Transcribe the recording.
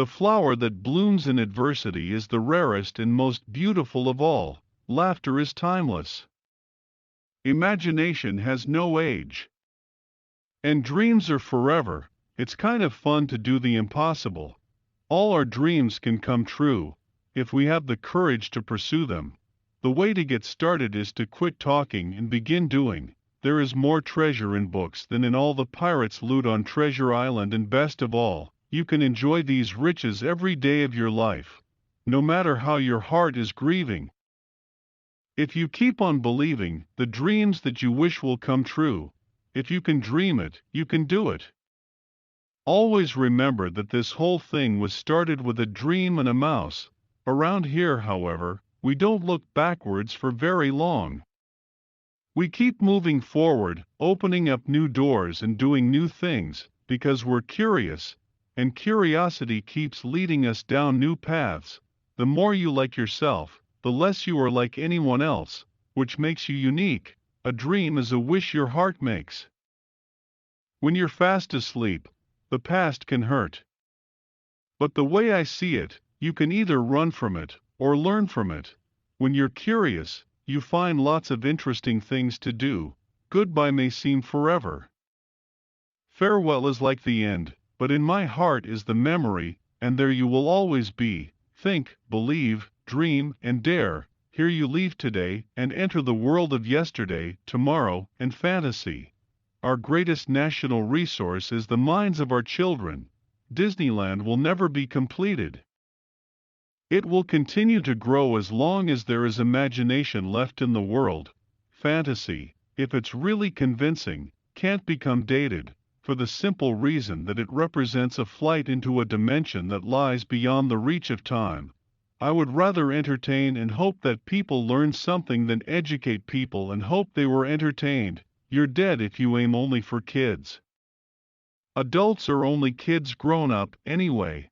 The flower that blooms in adversity is the rarest and most beautiful of all. Laughter is timeless. Imagination has no age. And dreams are forever. It's kind of fun to do the impossible. All our dreams can come true, if we have the courage to pursue them. The way to get started is to quit talking and begin doing. There is more treasure in books than in all the pirates' loot on Treasure Island, and best of all, you can enjoy these riches every day of your life, no matter how your heart is grieving. If you keep on believing, the dreams that you wish will come true. If you can dream it, you can do it. Always remember that this whole thing was started with a dream and a mouse. Around here, however, we don't look backwards for very long. We keep moving forward, opening up new doors and doing new things, because we're curious, and curiosity keeps leading us down new paths. The more you like yourself, the less you are like anyone else, which makes you unique. A dream is a wish your heart makes. When you're fast asleep, the past can hurt. But the way I see it, you can either run from it, or learn from it. When you're curious, you find lots of interesting things to do. Goodbye may seem forever. Farewell is like the end, but in my heart is the memory, and there you will always be. Think, believe, dream, and dare. Here you leave today, and enter the world of yesterday, tomorrow, and fantasy. Our greatest national resource is the minds of our children. Disneyland will never be completed. It will continue to grow as long as there is imagination left in the world. Fantasy, if it's really convincing, can't become dated, for the simple reason that it represents a flight into a dimension that lies beyond the reach of time. I would rather entertain and hope that people learn something than educate people and hope they were entertained. You're dead if you aim only for kids. Adults are only kids grown up, anyway.